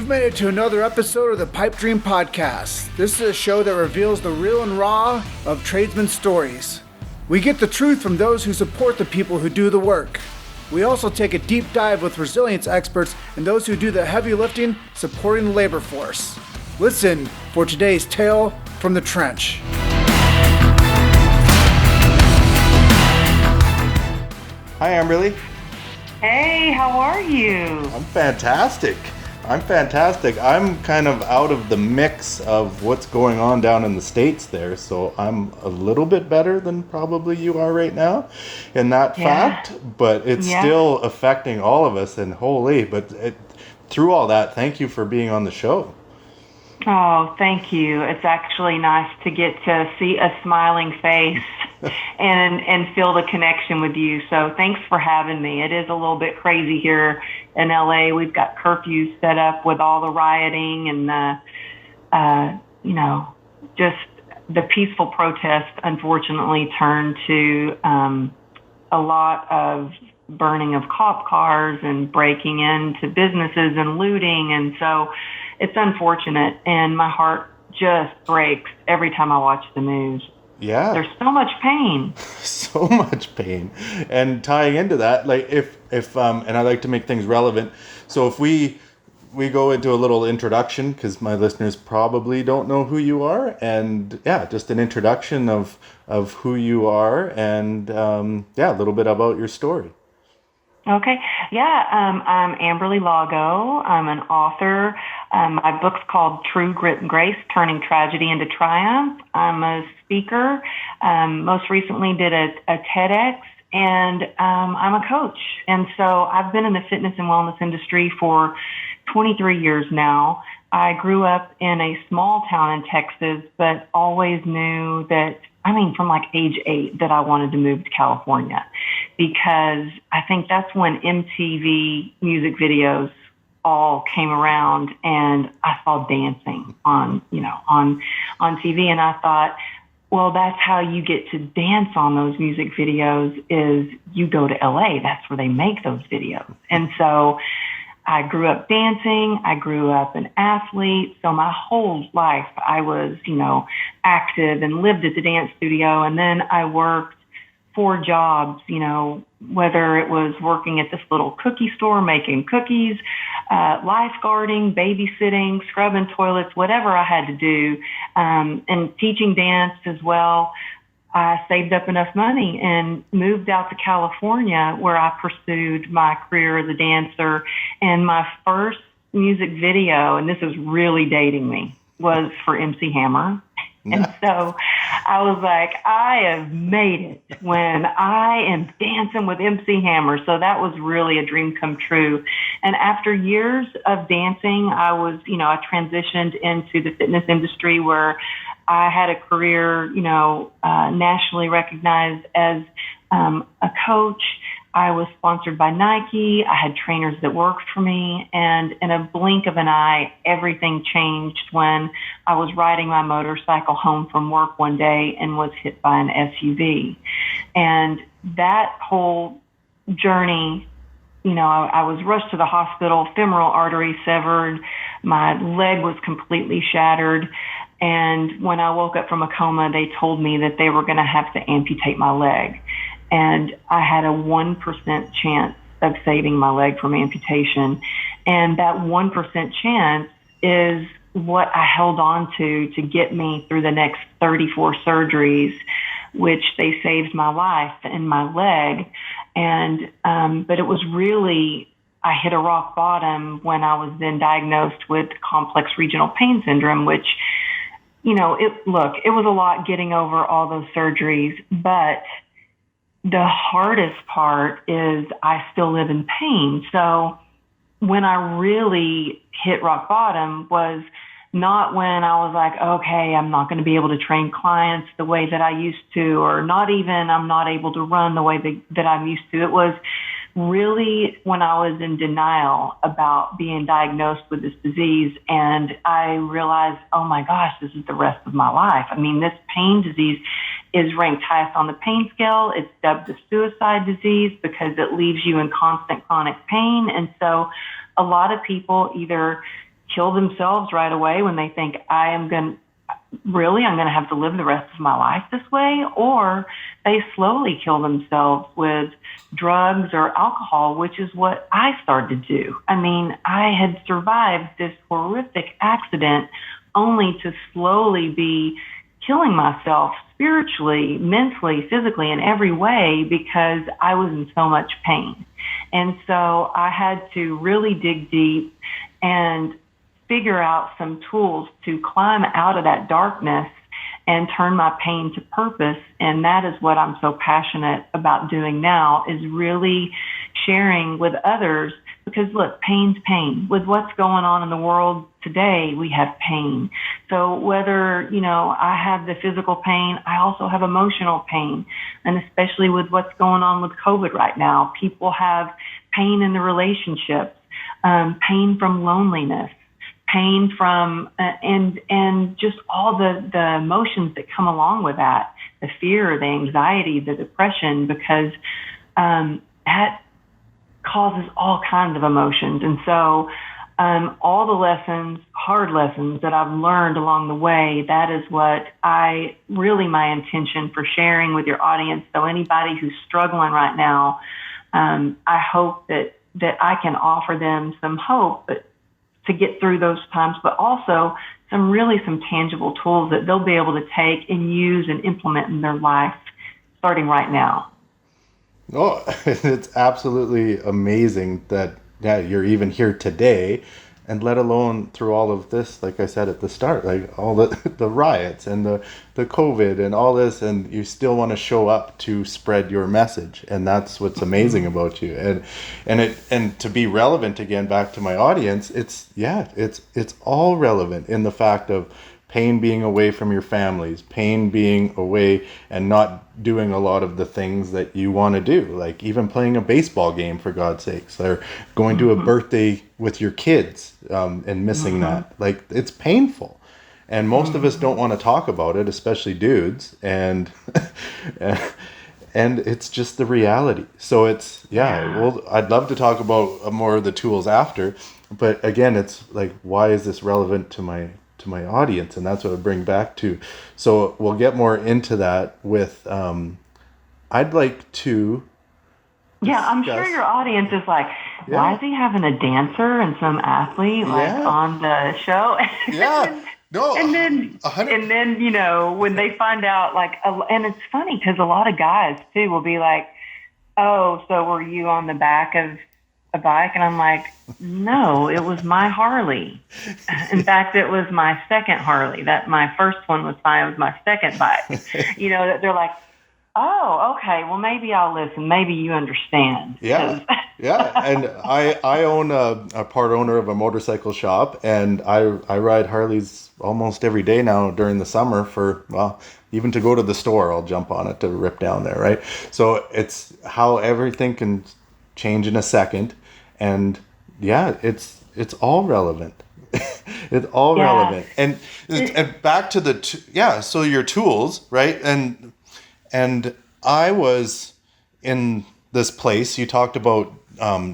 made it to another episode of the Pipe Dream Podcast. This is a show that reveals the real and raw of tradesmen's stories. We get the truth from those who support the people who do the work. We also take a deep dive with resilience experts and those who do the heavy lifting supporting the labor force. Listen for today's tale from the trench. Hi, Amberly. Hey, how are you? I'm fantastic. I'm kind of out of the mix of what's going on down in the States there, so I'm a little bit better than probably you are right now in that fact, but it's still affecting all of us, and through all that, thank you for being on the show. Oh, thank you. It's actually nice to get to see a smiling face and feel the connection with you. So thanks for having me. It is a little bit crazy here in LA. We've got curfews set up with all the rioting and just the peaceful protest unfortunately turned to a lot of burning of cop cars and breaking into businesses and looting. And so it's unfortunate, and my heart just breaks every time I watch the news. Yeah. There's so much pain. So much pain. And tying into that, like if and I like to make things relevant. So if we go into a little introduction, because my listeners probably don't know who you are, and just an introduction of who you are, and a little bit about your story. Okay. I'm Amberly Lago. I'm an author. My book's called True Grit and Grace, Turning Tragedy into Triumph. I'm a speaker. Most recently did a TedX, and I'm a coach. And so I've been in the fitness and wellness industry for 23 years now. I grew up in a small town in Texas, but always knew that, from like age 8, that I wanted to move to California, because I think that's when MTV music videos all came around, and I saw dancing on TV, and I thought, well, that's how you get to dance on those music videos is you go to LA. That's where they make those videos. And so I grew up dancing. I grew up an athlete. So my whole life I was, active and lived at the dance studio. And then I worked 4 jobs, whether it was working at this little cookie store, making cookies, lifeguarding, babysitting, scrubbing toilets, whatever I had to do, and teaching dance as well. I saved up enough money and moved out to California, where I pursued my career as a dancer. And my first music video, and this is really dating me, was for MC Hammer. And so I was like, I have made it when I am dancing with MC Hammer. So that was really a dream come true. And after years of dancing, I transitioned into the fitness industry, where I had a career, nationally recognized as a coach. I was sponsored by Nike. I had trainers that worked for me. And in a blink of an eye, everything changed when I was riding my motorcycle home from work one day and was hit by an SUV. And that whole journey, I was rushed to the hospital, femoral artery severed. My leg was completely shattered. And when I woke up from a coma, they told me that they were going to have to amputate my leg. And I had a 1% chance of saving my leg from amputation. And that 1% chance is what I held on to get me through the next 34 surgeries, which they saved my life and my leg. And, but it was really, I hit a rock bottom when I was then diagnosed with complex regional pain syndrome, which, it was a lot getting over all those surgeries, but the hardest part is I still live in pain. So when I really hit rock bottom was not when I was like, okay, I'm not going to be able to train clients the way that I used to, or not even I'm not able to run the way that I'm used to. It was really when I was in denial about being diagnosed with this disease, and I realized, oh my gosh, this is the rest of my life. This pain disease is ranked highest on the pain scale. It's dubbed the suicide disease because it leaves you in constant chronic pain. And so a lot of people either kill themselves right away when they think I'm going to have to live the rest of my life this way, or they slowly kill themselves with drugs or alcohol, which is what I started to do. I mean, I had survived this horrific accident only to slowly be killing myself spiritually, mentally, physically, in every way because I was in so much pain. And so I had to really dig deep and figure out some tools to climb out of that darkness and turn my pain to purpose. And that is what I'm so passionate about doing now, is really sharing with others. Because look, pain's pain. With what's going on in the world today, we have pain. So whether, I have the physical pain, I also have emotional pain. And especially with what's going on with COVID right now, people have pain in the relationships, pain from loneliness, pain from, and just all the emotions that come along with that, the fear, the anxiety, the depression, because that causes all kinds of emotions. And so all the lessons, hard lessons that I've learned along the way, that is what my intention for sharing with your audience. So anybody who's struggling right now, I hope that I can offer them some hope, but to get through those times, but also some tangible tools that they'll be able to take and use and implement in their life starting right now. Oh, it's absolutely amazing that you're even here today, and let alone through all of this, like I said at the start, like all the riots and the COVID and all this, and you still want to show up to spread your message. And that's what's amazing about you. And to be relevant again, back to my audience, it's all relevant in the fact of pain being away from your families, pain being away and not doing a lot of the things that you want to do, like even playing a baseball game, for God's sakes, or going to a birthday with your kids and missing that. Like, it's painful. And most of us don't want to talk about it, especially dudes. And it's just the reality. So well, I'd love to talk about more of the tools after. But again, it's like, why is this relevant to my audience? And that's what I bring back to. So we'll get more into that with I'd like to I'm sure your audience is like, why is he having a dancer and some athlete on the show? No, and then when they find out, and it's funny because a lot of guys too will be like, oh, so were you on the back of a bike? And I'm like, no, it was my Harley. In fact, it was my second Harley. That my first one was fine. It was my second bike. That they're like, oh, okay, well, maybe I'll listen. Maybe you understand. Yeah. And I own a part owner of a motorcycle shop, and I ride Harleys almost every day now during the summer even to go to the store, I'll jump on it to rip down there, right? So it's how everything can change in a second, and it's all relevant. It's all relevant. And back to so your tools, right? And I was in this place, you talked about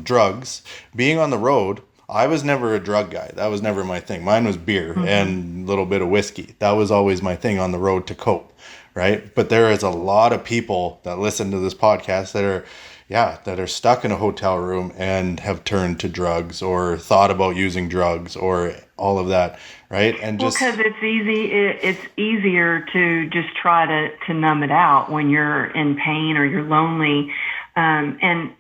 drugs, being on the road. I was never a drug guy. That was never my thing. Mine was beer and a little bit of whiskey. That was always my thing on the road to cope, right? But there is a lot of people that listen to this podcast that are stuck in a hotel room and have turned to drugs or thought about using drugs or all of that, right? And because it's easy, it's easier to just try to numb it out when you're in pain or you're lonely. And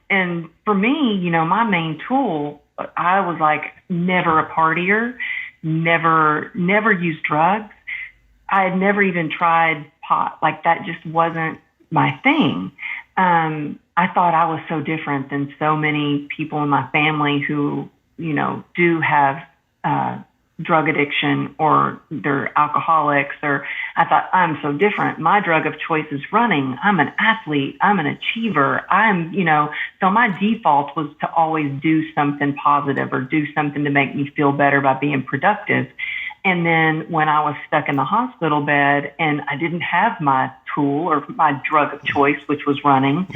for me, my main tool, I was like never a partier, never used drugs. I had never even tried pot. Like, that just wasn't my thing. I thought I was so different than so many people in my family who, do have drug addiction or they're alcoholics, or I thought, I'm so different. My drug of choice is running. I'm an athlete. I'm an achiever. So my default was to always do something positive or do something to make me feel better by being productive. And then when I was stuck in the hospital bed and I didn't have my tool or my drug of choice, which was running,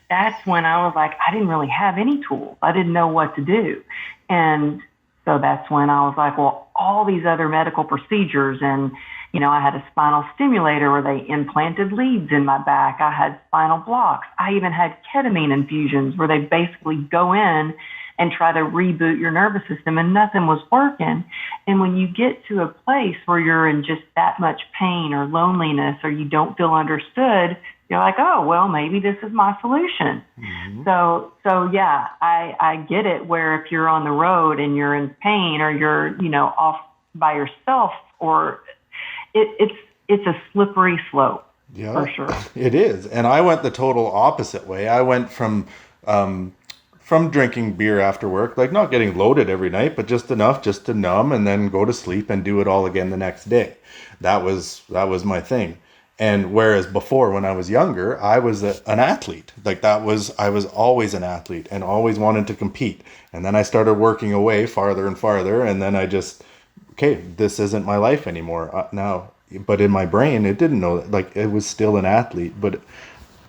that's when I was like, I didn't really have any tools. I didn't know what to do. And so So that's when I was like, well, all these other medical procedures, and, I had a spinal stimulator where they implanted leads in my back. I had spinal blocks. I even had ketamine infusions where they basically go in and try to reboot your nervous system, and nothing was working. And when you get to a place where you're in just that much pain or loneliness, or you don't feel understood, you're like, oh, well, maybe this is my solution. Mm-hmm. So yeah, I get it, where if you're on the road and you're in pain, or you're, off by yourself, or it's a slippery slope. Yeah, for sure. It is. And I went the total opposite way. I went from drinking beer after work, like not getting loaded every night, but just enough just to numb, and then go to sleep and do it all again the next day. That was my thing. And whereas before, when I was younger, I was an athlete. I was always an athlete and always wanted to compete. And then I started working away farther and farther. And then I just, this isn't my life anymore now. But in my brain, it didn't know that, it was still an athlete, but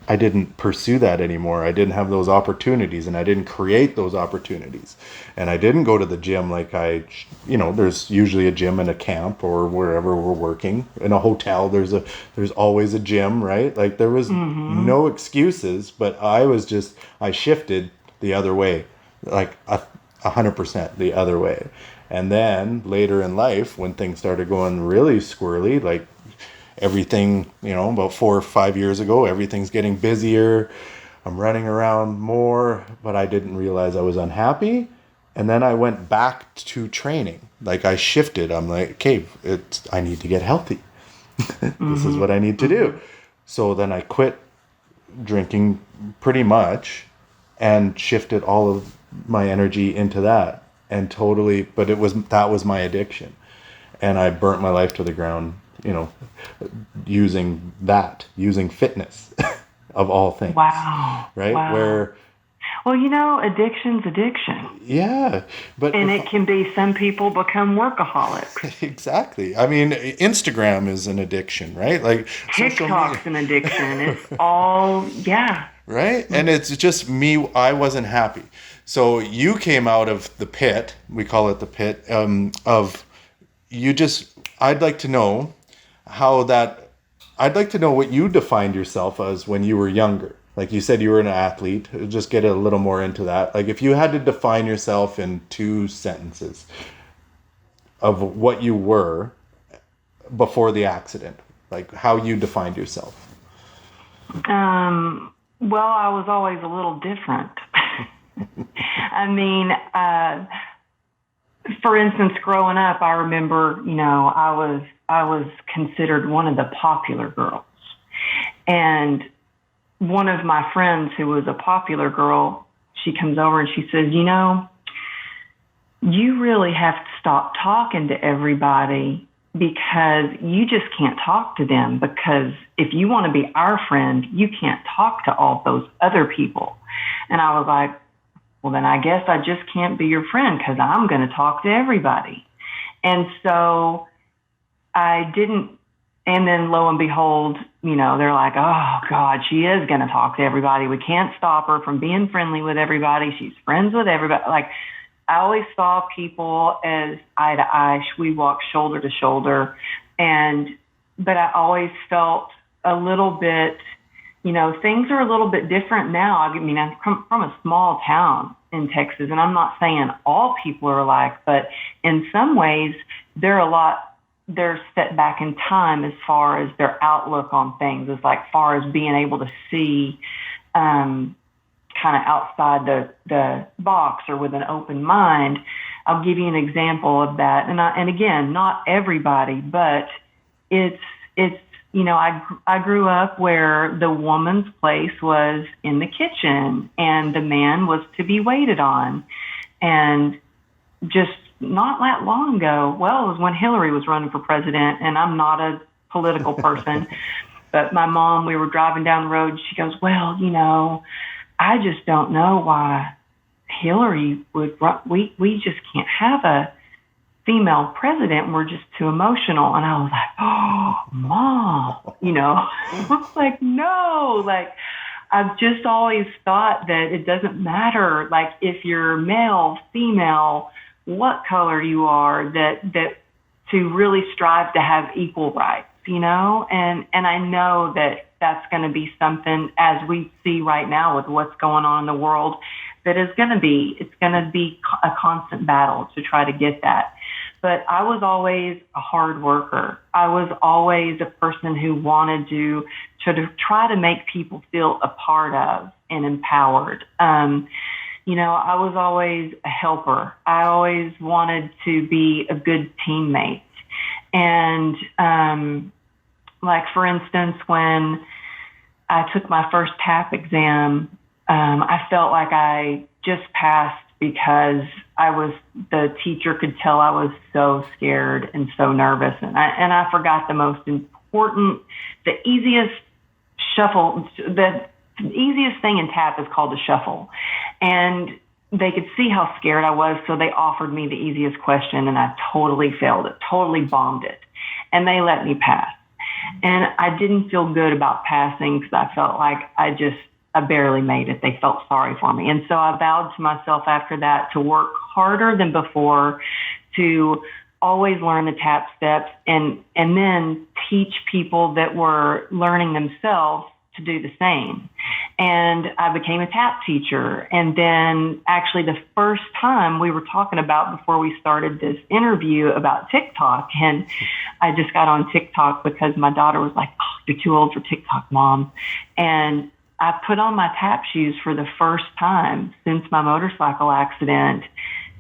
I didn't pursue that anymore. I didn't have those opportunities, and I didn't create those opportunities. And I didn't go to the gym there's usually a gym in a camp or wherever we're working. In a hotel, there's always a gym, right? There was no excuses, but I shifted the other way, 100% the other way. And then later in life, when things started going really squirrely, everything, about 4 or 5 years ago, everything's getting busier. I'm running around more, but I didn't realize I was unhappy. And then I went back to training. I shifted. I'm like, I need to get healthy. This is what I need to do. So then I quit drinking pretty much and shifted all of my energy into that. And totally, but that was my addiction. And I burnt my life to the ground, using fitness of all things. Wow. Right? Wow. Addiction's addiction. Yeah. It can be, some people become workaholics. Exactly. I mean, Instagram is an addiction, right? TikTok's an addiction. It's all, yeah. Right? And it's just me, I wasn't happy. So you came out of the pit, we call it the pit, I'd like to know I'd like to know what you defined yourself as when you were younger. Like you said, you were an athlete. Just get a little more into that. If you had to define yourself in 2 sentences of what you were before the accident, how you defined yourself. Well, I was always a little different. I mean, for instance, growing up, I remember, I was considered one of the popular girls. And one of my friends who was a popular girl, she comes over and she says, you really have to stop talking to everybody, because you just can't talk to them, because if you want to be our friend, you can't talk to all those other people. And I was like, well, then I guess I just can't be your friend, because I'm going to talk to everybody. And so I didn't. And then lo and behold, they're like, oh God, she is going to talk to everybody. We can't stop her from being friendly with everybody. She's friends with everybody. I always saw people as eye to eye. We walked shoulder to shoulder. But I always felt a little bit, things are a little bit different now. I mean, I'm from a small town in Texas, and I'm not saying all people are alike, but in some ways they're set back in time as far as their outlook on things, as far as being able to see kind of outside the box or with an open mind. I'll give you an example of that. And again, not everybody, but it's I grew up where the woman's place was in the kitchen and the man was to be waited on. And just not that long ago, well, it was when Hillary was running for president, and I'm not a political person, but my mom, we were driving down the road, she goes, well, I just don't know why Hillary would run. We just can't have a female president. We're just too emotional. And I was like, oh, Mom, I was like, no, I've just always thought that it doesn't matter, if you're male, female, what color you are, that to really strive to have equal rights, and I know that that's going to be something, as we see right now with what's going on in the world, that it's going to be a constant battle to try to get that. But I was always a hard worker. I was always a person who wanted to sort of try to make people feel a part of and empowered. I was always a helper. I always wanted to be a good teammate. And, for instance, when I took my first TAP exam, I felt like I just passed because the teacher could tell I was so scared and so nervous. And I forgot the most important, the easiest thing in TAP is called a shuffle. And they could see how scared I was, so they offered me the easiest question, and I totally failed it, totally bombed it. And they let me pass. And I didn't feel good about passing because I felt like I barely made it. They felt sorry for me. And so I vowed to myself after that to work harder than before, to always learn the TAP steps, and then teach people that were learning themselves to do the same. And I became a TAP teacher. And then actually the first time we were talking about, before we started this interview, about TikTok, and I just got on TikTok because my daughter was like, "Oh, you're too old for TikTok, Mom." And I put on my TAP shoes for the first time since my motorcycle accident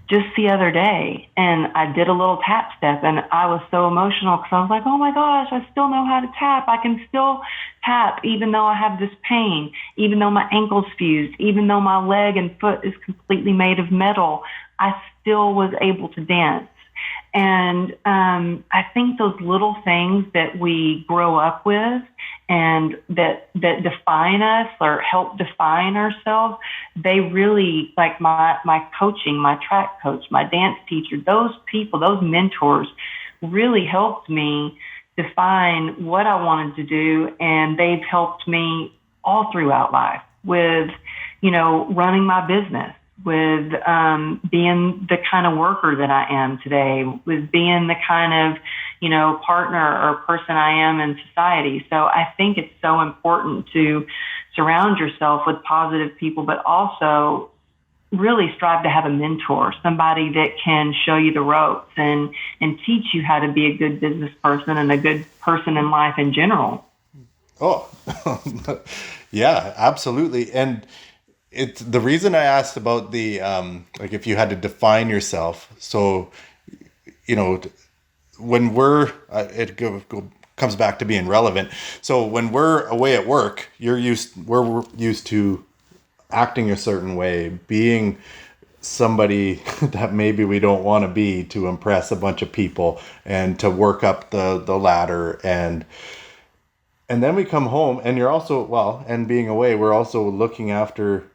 just the other day. And I did a little tap step, and I was so emotional because I was like, oh my gosh, I still know how to tap. I can still tap even though I have this pain, even though my ankle's fused, even though my leg and foot is completely made of metal. I still was able to dance. And I think those little things that we grow up with and that define us or help define ourselves, they really, like my coaching, my track coach, my dance teacher, those people, those mentors really helped me define what I wanted to do. And they've helped me all throughout life with, running my business, with being the kind of worker that I am today, with being the kind of, partner or person I am in society. So I think it's so important to surround yourself with positive people, but also really strive to have a mentor, somebody that can show you the ropes and teach you how to be a good business person and a good person in life in general. Oh, yeah, absolutely. And it's the reason I asked about the, if you had to define yourself. So, when we're, comes back to being relevant. So when we're away at work, we're used to acting a certain way, being somebody that maybe we don't want to be to impress a bunch of people and to work up the ladder. And then we come home, and you're also, and being away, we're also looking after,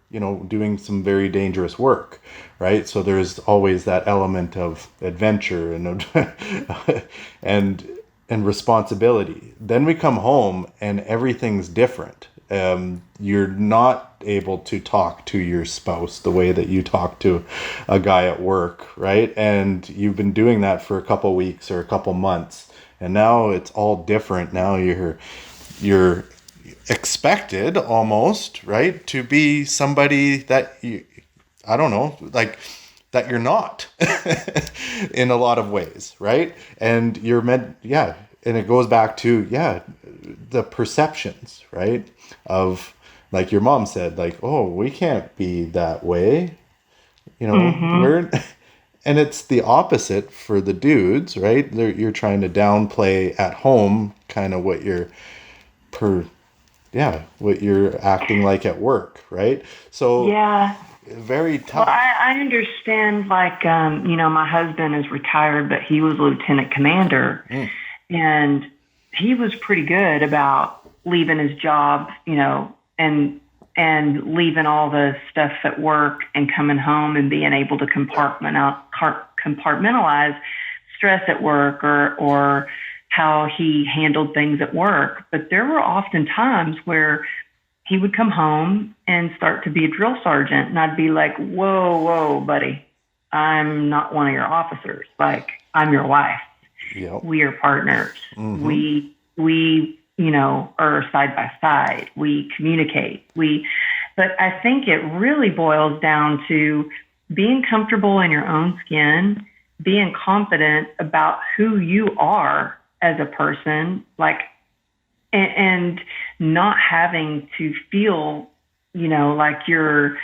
doing some very dangerous work, right? So there's always that element of adventure and responsibility. Then we come home and everything's different. You're not able to talk to your spouse the way that you talk to a guy at work, right? And you've been doing that for a couple weeks or a couple months, and now it's all different. Now you're expected almost, right, to be somebody that that you're not in a lot of ways, right? And you're meant, and it goes back to, the perceptions, right? Of, like your mom said, like, oh, we can't be that way, we're, and it's the opposite for the dudes, right? You're trying to downplay at home kind of what you're what you're acting like at work, right? So very tough. Well, I understand, my husband is retired, but he was a lieutenant commander, and he was pretty good about leaving his job, and leaving all the stuff at work and coming home and being able to compartmentalize stress at work or how he handled things at work. But there were often times where he would come home and start to be a drill sergeant, and I'd be like, whoa, buddy, I'm not one of your officers. Like, I'm your wife. Yep. We are partners. We are side by side. We communicate. But I think it really boils down to being comfortable in your own skin, being confident about who you are as a person, like, and not having to feel, like you're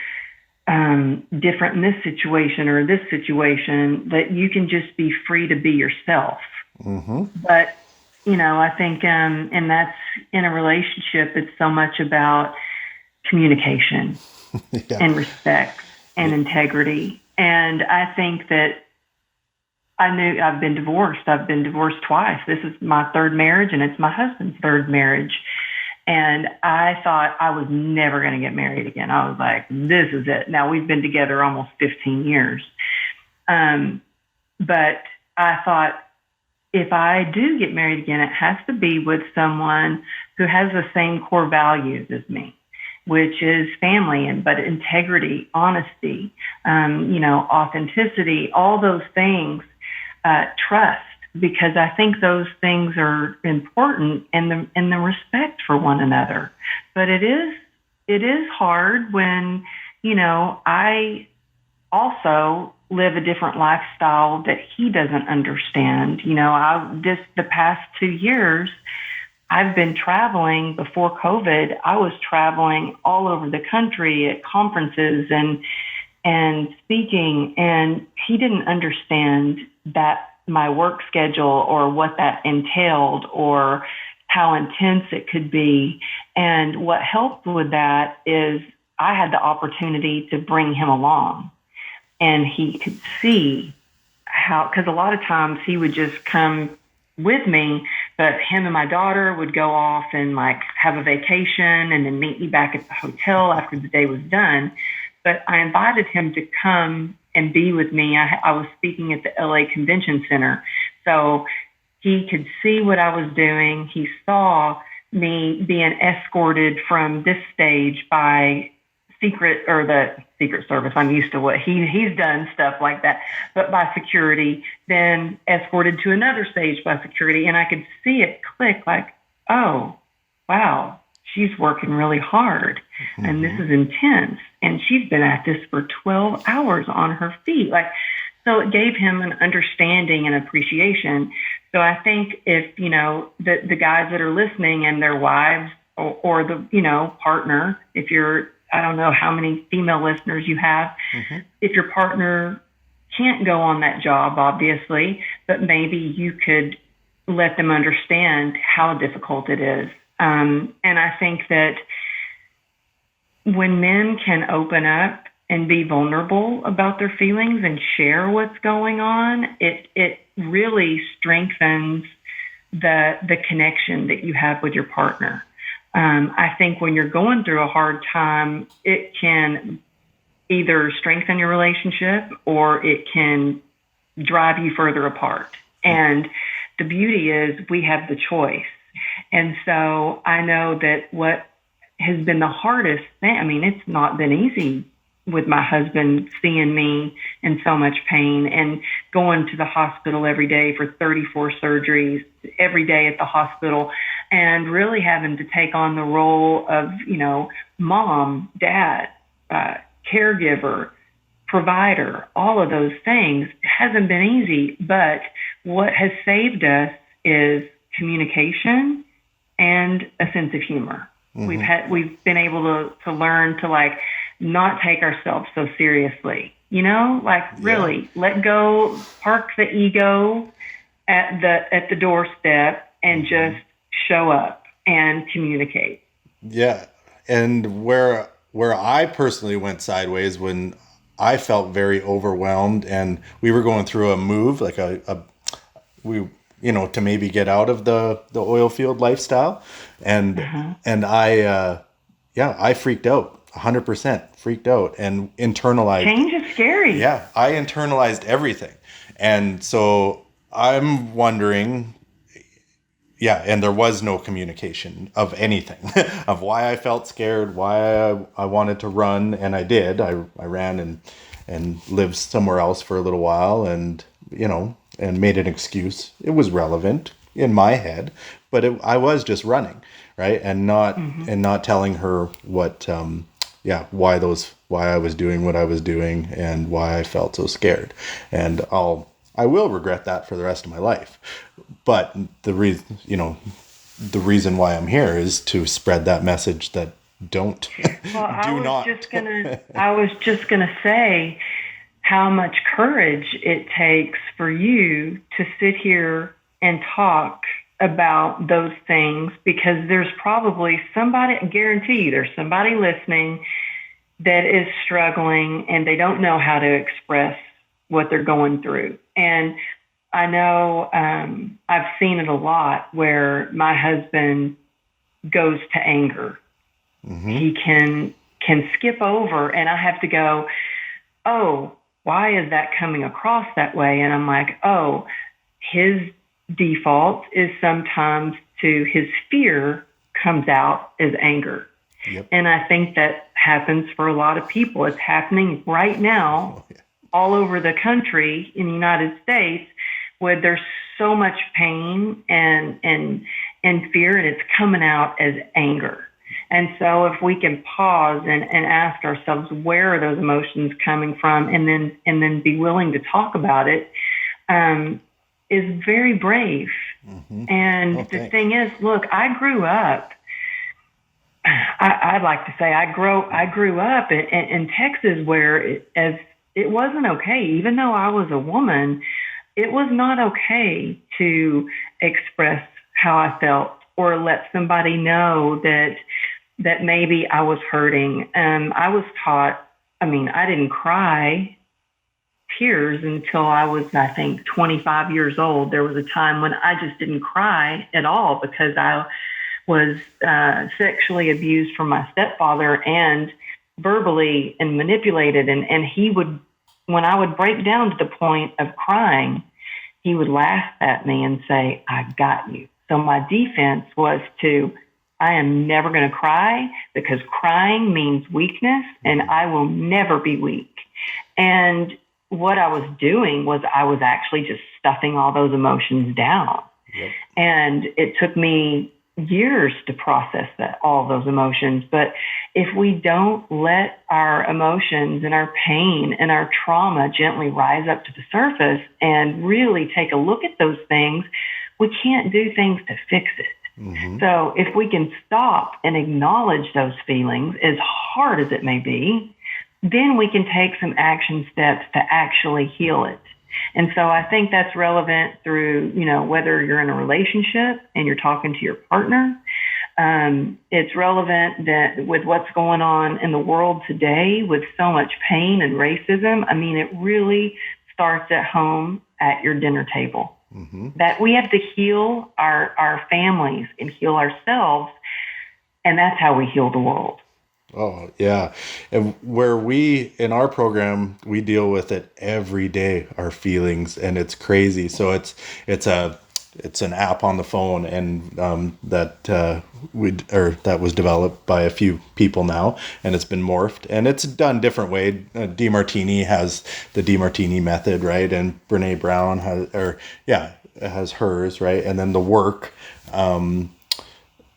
different in this situation or this situation, that you can just be free to be yourself. But, I think, and that's in a relationship, it's so much about communication and respect and integrity. And I think that I've been divorced. I've been divorced twice. This is my third marriage, and it's my husband's third marriage. And I thought I was never going to get married again. I was like, this is it. Now, we've been together almost 15 years. But I thought, if I do get married again, it has to be with someone who has the same core values as me, which is family, but integrity, honesty, authenticity, all those things, trust, because I think those things are important, and the respect for one another. But it is hard when, I also live a different lifestyle that he doesn't understand. The past 2 years, I've been traveling. Before COVID, I was traveling all over the country at conferences and speaking, and he didn't understand that my work schedule or what that entailed or how intense it could be. And what helped with that is I had the opportunity to bring him along, and he could see how, because a lot of times he would just come with me, but him and my daughter would go off and like have a vacation and then meet me back at the hotel after the day was done. But I invited him to come and be with me. I was speaking at the LA Convention Center, so he could see what I was doing. He saw me being escorted from this stage by the Secret Service. I'm used to what he's done stuff like that, but by security, then escorted to another stage by security. And I could see it click like, oh, wow, she's working really hard and this is intense. And she's been at this for 12 hours on her feet. So it gave him an understanding and appreciation. So I think if, the guys that are listening and their wives or the, partner, if you're, I don't know how many female listeners you have. If your partner can't go on that job, obviously, but maybe you could let them understand how difficult it is. And I think that when men can open up and be vulnerable about their feelings and share what's going on, it really strengthens the connection that you have with your partner. I think when you're going through a hard time, it can either strengthen your relationship or it can drive you further apart. And the beauty is we have the choice. And so I know that what has been the hardest thing, it's not been easy with my husband seeing me in so much pain and going to the hospital every day for 34 surgeries every day at the hospital, and really having to take on the role of, mom, dad, caregiver, provider, all of those things. It hasn't been easy, but what has saved us is communication and a sense of humor. We've been able to learn to not take ourselves so seriously, really let go, park the ego at the doorstep and just show up and communicate. Yeah. And where I personally went sideways when I felt very overwhelmed and we were going through a move, to maybe get out of the oil field lifestyle. And I freaked out, 100% freaked out and internalized. Change is scary. Yeah. I internalized everything. And so I'm wondering, and there was no communication of anything, of why I felt scared, why I wanted to run. And I did. I ran and lived somewhere else for a little while, and and made an excuse. It was relevant in my head, but I was just running, right, and not telling her what why I was doing what I was doing and why I felt so scared. And I will regret that for the rest of my life. But the reason why I'm here is to spread that message that don't. Well, not. I was just gonna say how much courage it takes for you to sit here and talk about those things, because there's probably somebody, I guarantee you, there's somebody listening that is struggling and they don't know how to express what they're going through. And I know I've seen it a lot where my husband goes to anger. Mm-hmm. He can skip over, and I have to go, oh, why is that coming across that way? And I'm like, oh, his default is sometimes to his fear comes out as anger. Yep. And I think that happens for a lot of people. It's happening right now all over the country in the United States, where there's so much pain and fear, and it's coming out as anger. And so if we can pause and ask ourselves, where are those emotions coming from, and then be willing to talk about it, is very brave. Mm-hmm. And the thing is, look, I grew up, I'd like to say I grew up in Texas, where it wasn't okay. Even though I was a woman, it was not okay to express how I felt or let somebody know that maybe I was hurting. I was taught, I didn't cry tears until I was, I think, 25 years old. There was a time when I just didn't cry at all because I was sexually abused from my stepfather and verbally and manipulated. And he would, when I would break down to the point of crying, he would laugh at me and say, I got you. So my defense was I am never going to cry, because crying means weakness, and I will never be weak. And what I was doing was I was actually just stuffing all those emotions down. Yep. And it took me years to process all those emotions. But if we don't let our emotions and our pain and our trauma gently rise up to the surface and really take a look at those things, we can't do things to fix it. Mm-hmm. So if we can stop and acknowledge those feelings, as hard as it may be, then we can take some action steps to actually heal it. And so I think that's relevant through, whether you're in a relationship and you're talking to your partner. It's relevant that with what's going on in the world today with so much pain and racism. It really starts at home at your dinner table. Mm-hmm. That we have to heal our families and heal ourselves, and that's how we heal the world. Oh, yeah. And in our program, we deal with it every day, our feelings, and it's crazy. So it's an app on the phone, and that was developed by a few people now, and it's been morphed, and it's done different way. DeMartini has the DeMartini method, right? And Brene Brown has hers, right? And then the work,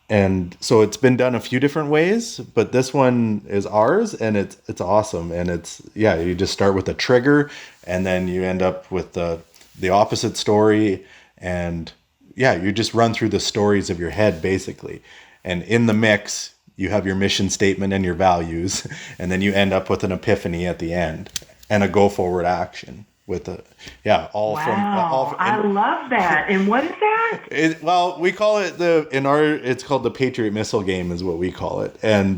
and so it's been done a few different ways, but this one is ours, and it's awesome. And you just start with a trigger, and then you end up with the opposite story, and you just run through the stories of your head, basically. And in the mix, you have your mission statement and your values, and then you end up with an epiphany at the end and a go forward action with I love that. And what is that? We call it it's called the Patriot missile game is what we call it. And,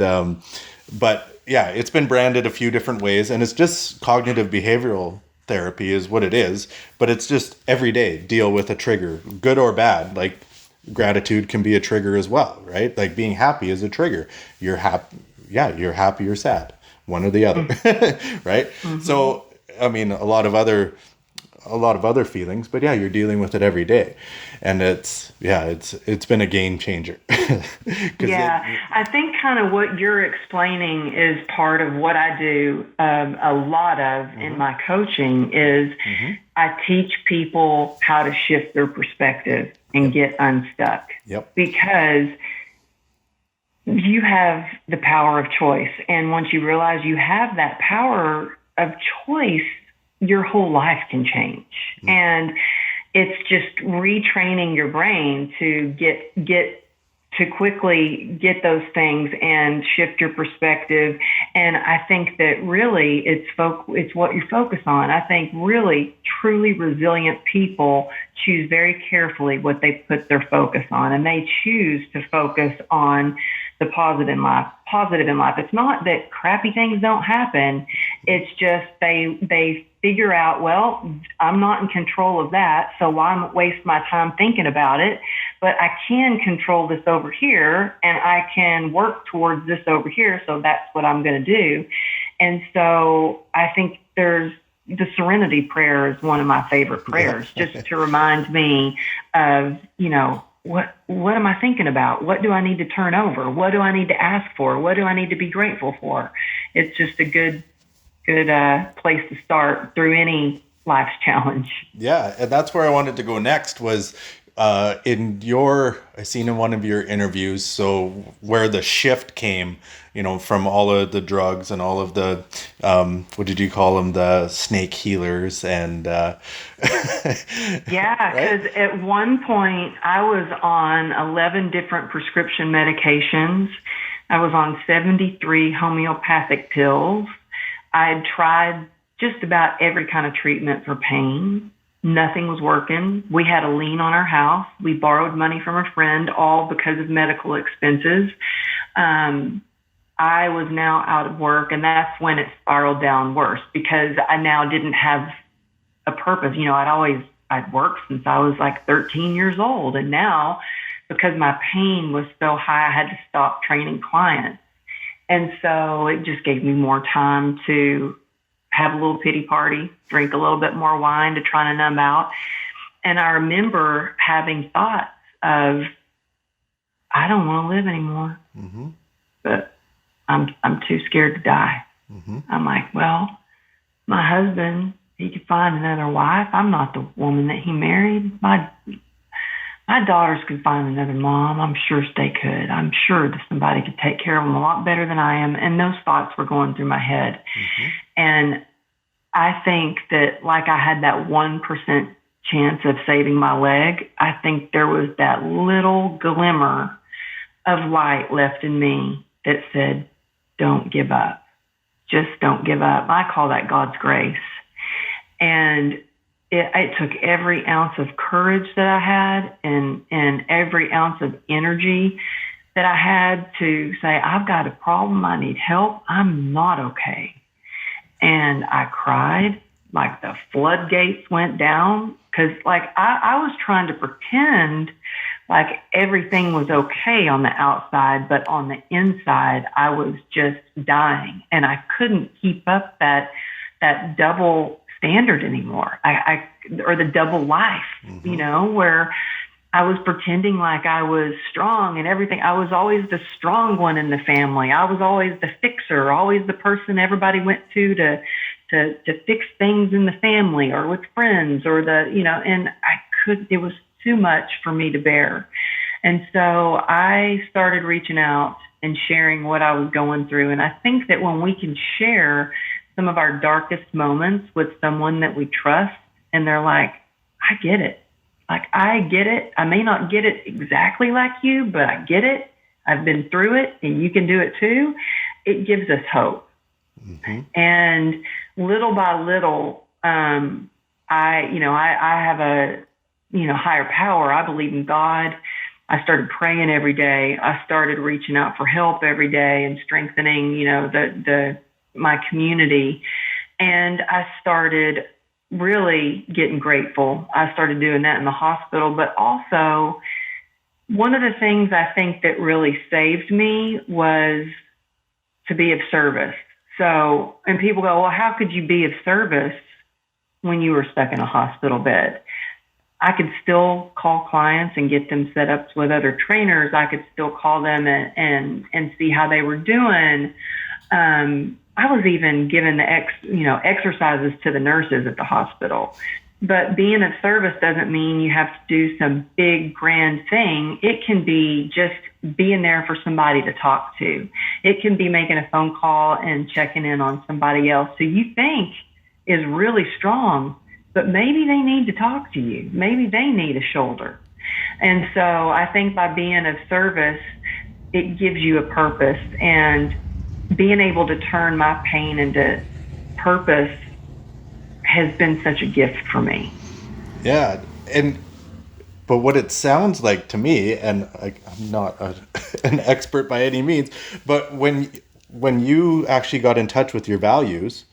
but yeah, it's been branded a few different ways, and it's just cognitive behavioral therapy is what it is, but it's just every day deal with a trigger, good or bad. Like gratitude can be a trigger as well, right? Like being happy is a trigger. You're happy, you're sad, one or the other, right? Mm-hmm. So, a lot of other a lot of other feelings, but yeah, you're dealing with it every day. And it's been a game changer. I think kind of what you're explaining is part of what I do a lot of in my coaching is I teach people how to shift their perspective and get unstuck. Yep. Because you have the power of choice. And once you realize you have that power of choice, your whole life can change. And it's just retraining your brain to to quickly get those things and shift your perspective. And I think that really it's what you focus on. I think really truly resilient people choose very carefully what they put their focus on, and they choose to focus on the positive in life. It's not that crappy things don't happen. It's just they figure out, well, I'm not in control of that, so why am I waste my time thinking about it? But I can control this over here, and I can work towards this over here, so that's what I'm going to do. And so I think the Serenity Prayer is one of my favorite prayers, just to remind me of, what am I thinking about? What do I need to turn over? What do I need to ask for? What do I need to be grateful for? It's just a good place to start through any life's challenge. Yeah, and that's where I wanted to go next was I seen in one of your interviews, so where the shift came, from all of the drugs and all of the, what did you call them? The snake healers and, Yeah, because at one point I was on 11 different prescription medications. I was on 73 homeopathic pills. I had tried just about every kind of treatment for pain. Nothing was working. We had a lien on our house. We borrowed money from a friend, all because of medical expenses. I was now out of work, and that's when it spiraled down worse because I now didn't have a purpose. I'd worked since I was like 13 years old, and now because my pain was so high, I had to stop training clients. And so it just gave me more time to have a little pity party, drink a little bit more wine to try to numb out. And I remember having thoughts of, I don't want to live anymore, but I'm too scared to die. I'm like, well, my husband, he could find another wife. I'm not the woman that he married. My daughters could find another mom. I'm sure they could. I'm sure that somebody could take care of them a lot better than I am. And those thoughts were going through my head. And I think that like I had that 1% chance of saving my leg, I think there was that little glimmer of light left in me that said, don't give up. Just don't give up. I call that God's grace. And it took every ounce of courage that I had and every ounce of energy that I had to say, I've got a problem. I need help. I'm not okay. And I cried like the floodgates went down because I was trying to pretend like everything was okay on the outside, but on the inside, I was just dying. And I couldn't keep up that double standard anymore, or the double life, where I was pretending like I was strong and everything. I was always the strong one in the family. I was always the fixer, always the person everybody went to fix things in the family or with friends and it was too much for me to bear. And so I started reaching out and sharing what I was going through. And I think that when we can share some of our darkest moments with someone that we trust, and they're like, I get it. I get it. I may not get it exactly like you, but I get it. I've been through it, and you can do it too. It gives us hope. And little by little, I have a, higher power. I believe in God. I started praying every day. I started reaching out for help every day and strengthening, my community. And I started really getting grateful. I started doing that in the hospital, but also one of the things I think that really saved me was to be of service. So, and people go, well, how could you be of service when you were stuck in a hospital bed. I could still call clients and get them set up with other trainers. I could still call them and see how they were doing. I was even given the exercises to the nurses at the hospital. But being of service doesn't mean you have to do some big grand thing. It can be just being there for somebody to talk to. It can be making a phone call and checking in on somebody else who you think is really strong, but maybe they need to talk to you. Maybe they need a shoulder. And so I think by being of service, it gives you a purpose, and being able to turn my pain into purpose has been such a gift for me. Yeah. But what it sounds like to me, and I'm not an expert by any means, but when you actually got in touch with your values,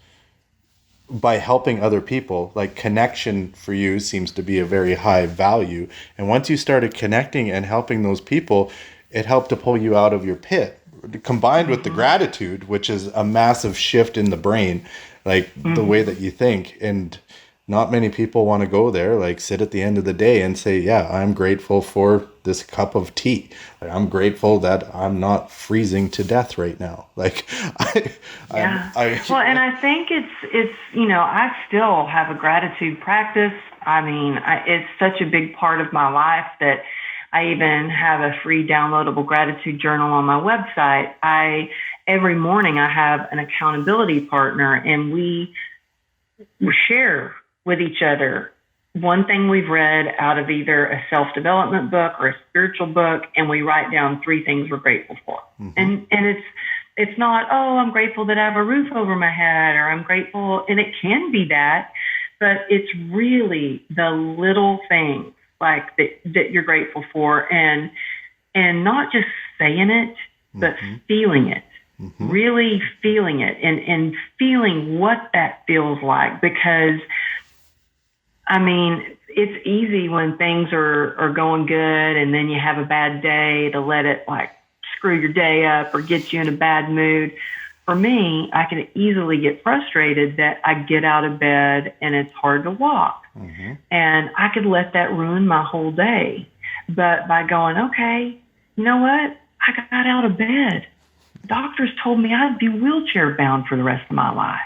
by helping other people, like connection for you seems to be a very high value. And once you started connecting and helping those people, it helped to pull you out of your pit, combined with the gratitude, which is a massive shift in the brain, like the way that you think. And not many people want to go there, like sit at the end of the day and say, yeah, I'm grateful for this cup of tea. Like, I'm grateful that I'm not freezing to death right now. Like, and I think it's, I still have a gratitude practice. I mean, it's such a big part of my life that I even have a free downloadable gratitude journal on my website. Every morning I have an accountability partner, and we share with each other one thing we've read out of either a self-development book or a spiritual book, and we write down 3 things we're grateful for. And it's not, oh, I'm grateful that I have a roof over my head, or I'm grateful, and it can be that, but it's really the little things like that you're grateful for, and not just saying it, but feeling it. Really feeling it and feeling what that feels like, because I mean, it's easy when things are going good and then you have a bad day to let it like screw your day up or get you in a bad mood. For me, I can easily get frustrated that I get out of bed and it's hard to walk. And I could let that ruin my whole day. But by going, okay, you know what? I got out of bed. Doctors told me I'd be wheelchair bound for the rest of my life.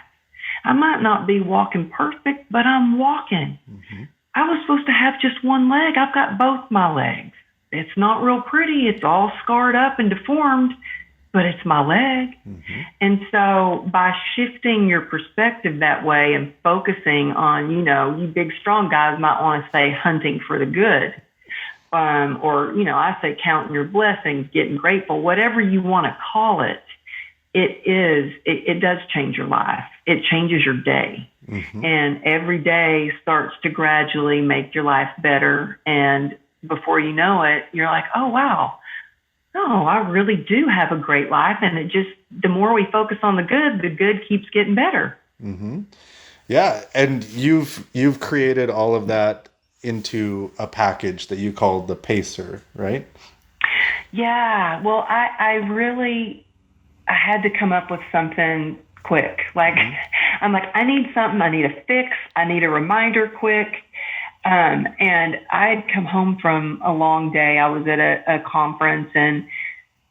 I might not be walking perfect, but I'm walking. I was supposed to have just one leg. I've got both my legs. It's not real pretty. It's all scarred up and deformed, but it's my leg. And so by shifting your perspective that way and focusing on, you big, strong guys might want to say hunting for the good. Or, I say counting your blessings, getting grateful, whatever you want to call it. It does change your life. It changes your day. And every day starts to gradually make your life better. And before you know it, you're like, oh, wow. Oh, I really do have a great life. And the more we focus on the good keeps getting better. Yeah. And you've created all of that into a package that you call the Pacer, right? Yeah. Well, I had to come up with something quick. Like, I'm like, I need something I need to fix. I need a reminder quick. And I'd come home from a long day. I was at a conference, and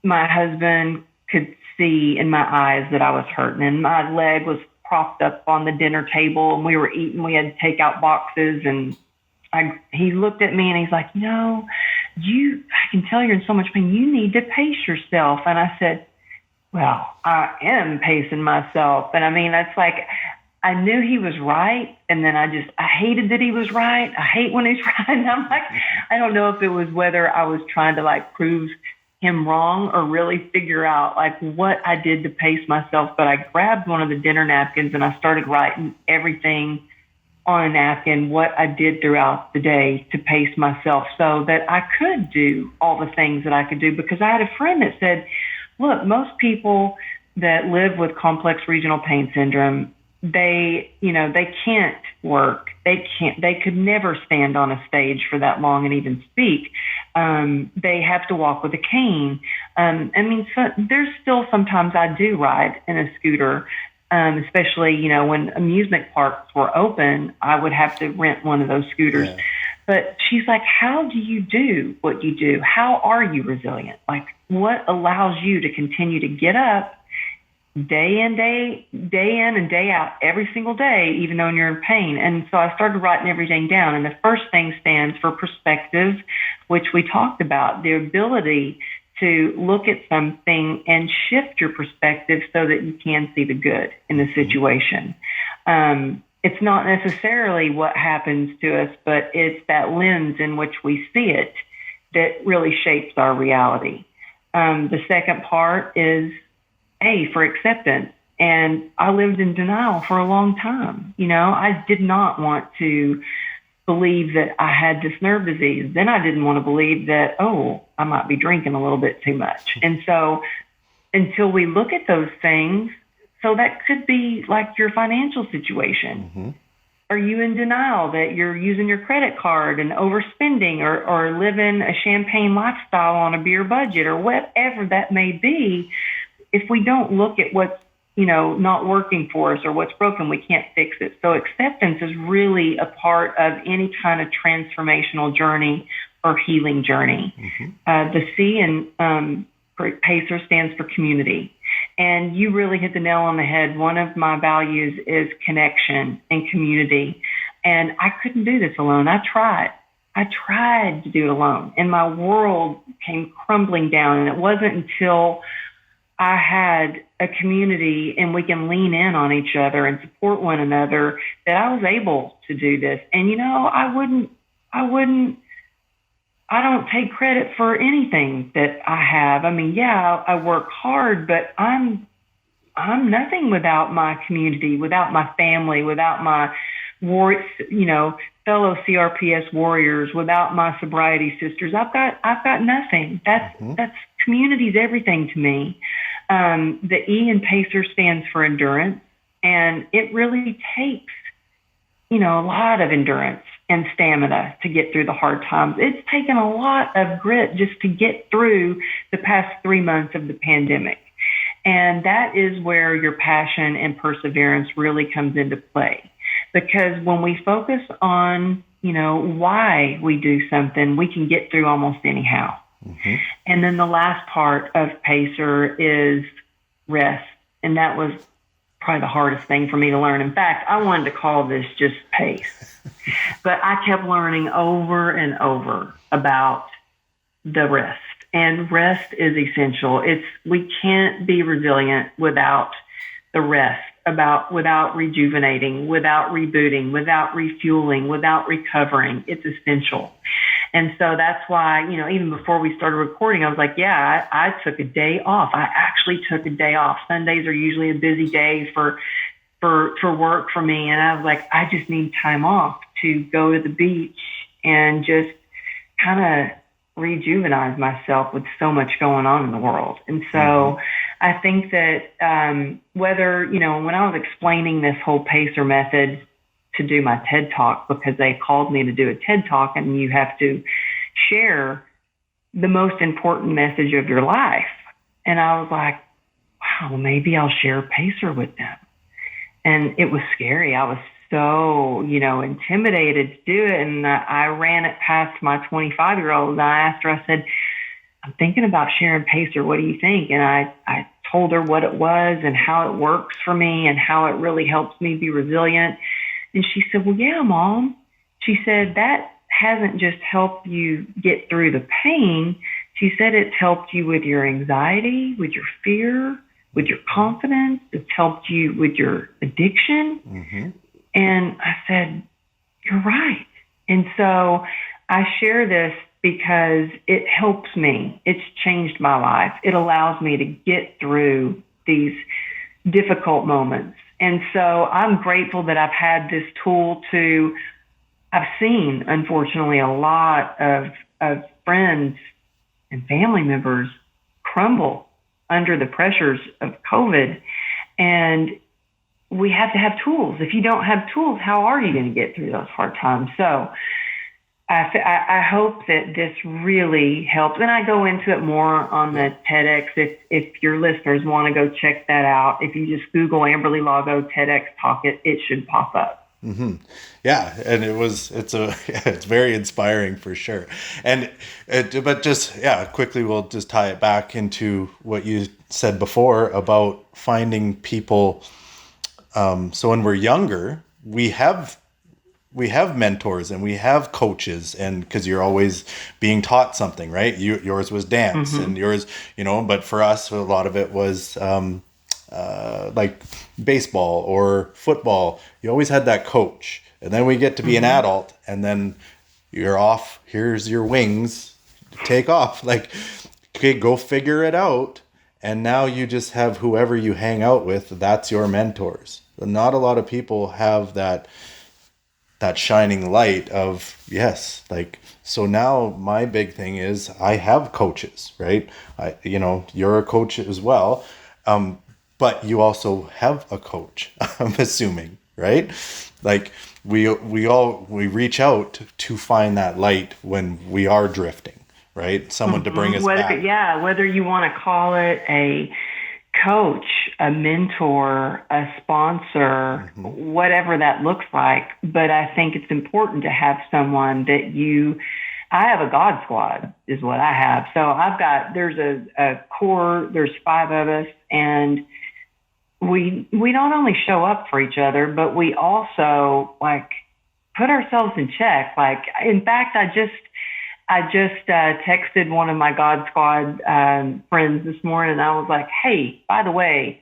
my husband could see in my eyes that I was hurting, and my leg was propped up on the dinner table, and we were eating. We had takeout boxes, and he looked at me and he's like, I can tell you're in so much pain. You need to pace yourself. And I said, well, I am pacing myself. And I mean, that's like, I knew he was right. And then I hated that he was right. I hate when he's right. And I'm like, I don't know if it was whether I was trying to like prove him wrong or really figure out like what I did to pace myself. But I grabbed one of the dinner napkins and I started writing everything on a napkin, what I did throughout the day to pace myself so that I could do all the things that I could do. Because I had a friend that said, look, most people that live with complex regional pain syndrome, they can't work. They could never stand on a stage for that long and even speak. They have to walk with a cane. So there's still sometimes I do ride in a scooter, Especially, when amusement parks were open, I would have to rent one of those scooters. Yeah. But she's like, how do you do what you do? How are you resilient? Like, what allows you to continue to get up day in and day out every single day, even though you're in pain? And so I started writing everything down. And the first thing stands for perspective, which we talked about, the ability to look at something and shift your perspective so that you can see the good in the situation. It's not necessarily what happens to us, but it's that lens in which we see it that really shapes our reality. The second part is A, for acceptance. And I lived in denial for a long time. I did not want to believe that I had this nerve disease. Then I didn't want to believe that, I might be drinking a little bit too much. And so until we look at those things, so that could be like your financial situation. Mm-hmm. Are you in denial that you're using your credit card and overspending or living a champagne lifestyle on a beer budget or whatever that may be? If we don't look at what's not working for us or what's broken, we can't fix it. So acceptance is really a part of any kind of transformational journey or healing journey. Mm-hmm. The C in PACER stands for community. And you really hit the nail on the head. One of my values is connection and community. And I couldn't do this alone. I tried to do it alone. And my world came crumbling down. And it wasn't until I had a community and we can lean in on each other and support one another that I was able to do this. And, I don't take credit for anything that I have. I mean, yeah, I work hard, but I'm nothing without my community, without my family, without my fellow CRPS warriors, without my sobriety sisters. I've got nothing. That's community's everything to me. The E in PACER stands for endurance, and it really takes, a lot of endurance and stamina to get through the hard times. It's taken a lot of grit just to get through the past 3 months of the pandemic. And that is where your passion and perseverance really comes into play. Because when we focus on, why we do something, we can get through almost anyhow. Mm-hmm. And then the last part of PACER is rest. And that was probably the hardest thing for me to learn. In fact, I wanted to call this just PACE. But I kept learning over and over about the rest. And rest is essential. We can't be resilient without the rest, without rejuvenating, without rebooting, without refueling, without recovering. It's essential. And so that's why, even before we started recording, I was like, yeah, I took a day off. I actually took a day off. Sundays are usually a busy day for work for me. And I was like, I just need time off to go to the beach and just kind of rejuvenate myself with so much going on in the world. And so I think that whether, when I was explaining this whole PACER method to do my TED Talk, because they called me to do a TED Talk and you have to share the most important message of your life. And I was like, wow, well, maybe I'll share PACER with them. And it was scary. I was so, intimidated to do it. And I ran it past my 25-year-old and I asked her, I said, I'm thinking about sharing PACER. What do you think? And I told her what it was and how it works for me and how it really helps me be resilient. And she said, well, yeah, Mom. She said, that hasn't just helped you get through the pain. She said it's helped you with your anxiety, with your fear, with your confidence. It's helped you with your addiction. Mm-hmm. And I said, you're right. And so I share this because it helps me. It's changed my life. It allows me to get through these difficult moments. And so I'm grateful that I've had this tool I've seen, unfortunately, a lot of friends and family members crumble under the pressures of COVID. And we have to have tools. If you don't have tools, how are you going to get through those hard times? So I hope that this really helps. And I go into it more on the TEDx. If your listeners want to go check that out, if you just Google Amberly Lago TEDx talk, it should pop up. Mm-hmm. Yeah, and it's very inspiring for sure. But just quickly we'll just tie it back into what you said before about finding people. So when we're younger, we have mentors and we have coaches, and because you're always being taught something, right? Yours was dance, and yours, but for us, a lot of it was like baseball or football. You always had that coach, and then we get to be an adult, and then you're off. Here's your wings, take off. Like, okay, go figure it out. And now you just have whoever you hang out with. That's your mentors. Not a lot of people have that shining light of, yes, like, so now my big thing is I have coaches, right? You're a coach as well. But you also have a coach, I'm assuming, right? Like we reach out to find that light when we are drifting, right? Someone to bring us back. Yeah, whether you want to call it a coach, a mentor, a sponsor, whatever that looks like. But I think it's important to have someone that I have a God squad is what I have. So there's a core, there's 5 of us, and we don't only show up for each other, but we also like put ourselves in check. Like, in fact, I just texted one of my God Squad friends this morning, and I was like, hey, by the way,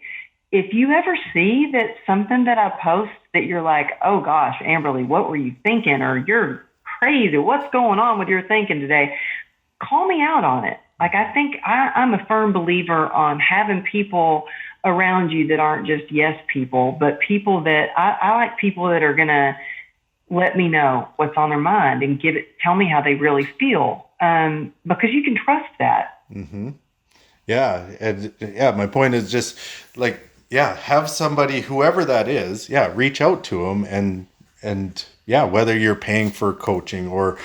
if you ever see that something that I post that you're like, oh gosh, Amberly, what were you thinking? Or you're crazy. What's going on with your thinking today? Call me out on it. Like, I think I'm a firm believer on having people around you that aren't just yes people, but people that I like people that are going to let me know what's on their mind and tell me how they really feel. Because you can trust that. Mm-hmm. Yeah. And my point is just like, have somebody, whoever that is, reach out to them and whether you're paying for coaching or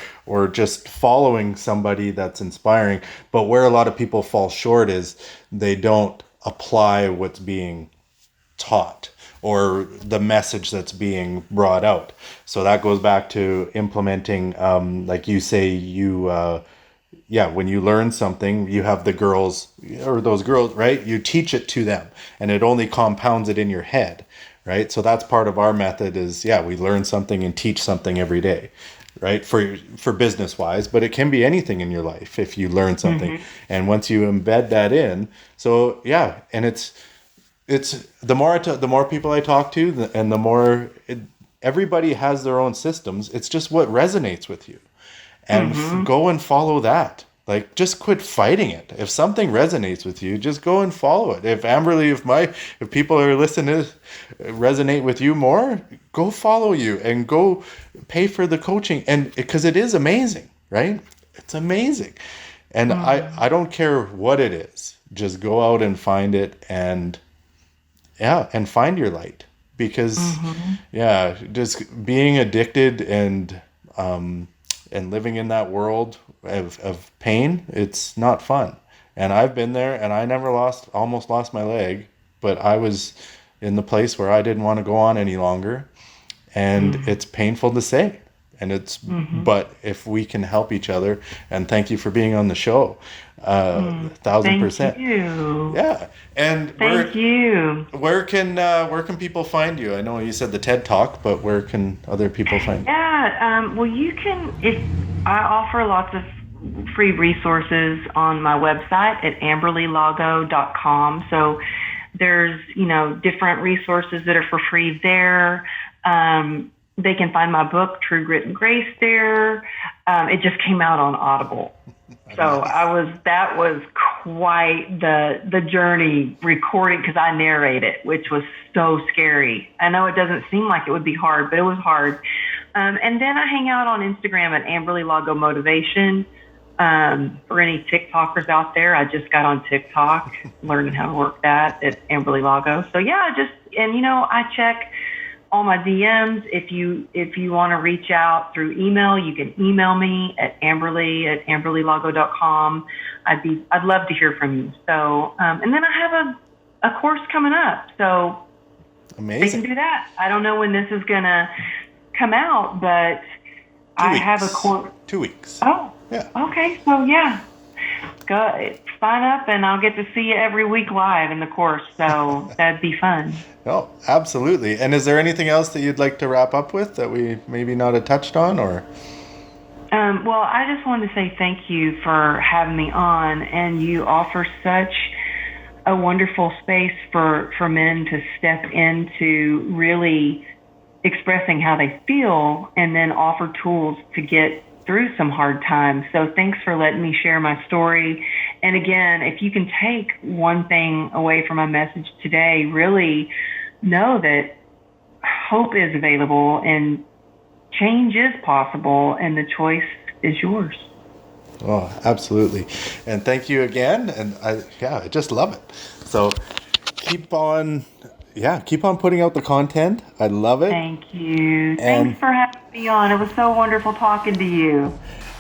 just following somebody that's inspiring. But where a lot of people fall short is they don't apply what's being taught or the message that's being brought out. So that goes back to implementing, like you say, when you learn something, you have the girls or those girls, right? You teach it to them and it only compounds it in your head, right? So that's part of our method is, we learn something and teach something every day, right? For business wise, but it can be anything in your life if you learn something. And once you embed that in, so and it's the more people I talk to, and the more everybody has their own systems. It's just what resonates with you, and go and follow that. Like, just quit fighting it. If something resonates with you, just go and follow it. If Amberly, if people are listening resonate with you more, go follow you and go pay for the coaching. And because it is amazing, right? It's amazing. And I don't care what it is. Just go out and find it and find your light. Because just being addicted and living in that world of pain, it's not fun. And I've been there, and I never almost lost my leg, but I was in the place where I didn't want to go on any longer. And it's painful to say. And but if we can help each other, and thank you for being on the show, 1,000%. Thank you. Yeah. And thank you. Where can people find you? I know you said the TED Talk, but where can other people find you? Yeah. Well, you can. I offer lots of free resources on my website at amberlylago.com. So there's different resources that are for free there. They can find my book, True Grit and Grace, there. It just came out on Audible. So that was quite the journey recording, because I narrate it, which was so scary. I know it doesn't seem like it would be hard, but it was hard. And then I hang out on Instagram at Amberly Lago Motivation. For any TikTokers out there, I just got on TikTok, learning how to work that at Amberly Lago. So I check all my DMs. If you want to reach out through email, you can email me at amberlylago.com. I'd love to hear from you. So, and then I have a course coming up. So amazing. They can do that. I don't know when this is going to come out, but I have a course. 2 weeks. Oh, yeah. Okay. So yeah, go sign up and I'll get to see you every week live in the course. So that'd be fun. Oh, absolutely. And is there anything else that you'd like to wrap up with that we maybe not have touched on, or? Well, I just wanted to say thank you for having me on, and you offer such a wonderful space for men to step into really expressing how they feel and then offer tools to get through some hard times. So thanks for letting me share my story. And again, if you can take one thing away from my message today, really know that hope is available and change is possible, and the choice is yours. Oh, absolutely. And thank you again. And I just love it. So keep on putting out the content. I love it. Thank you. Thanks for having me on. It was so wonderful talking to you.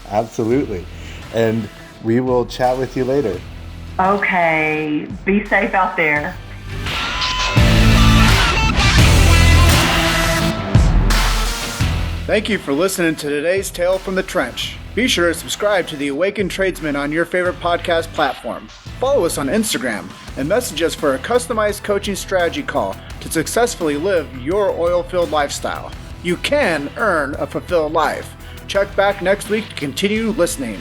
Absolutely. And we will chat with you later. Okay. Be safe out there. Thank you for listening to today's Tale from the Trench. Be sure to subscribe to The Awakened Tradesman on your favorite podcast platform. Follow us on Instagram and message us for a customized coaching strategy call to successfully live your oil-filled lifestyle. You can earn a fulfilled life. Check back next week to continue listening.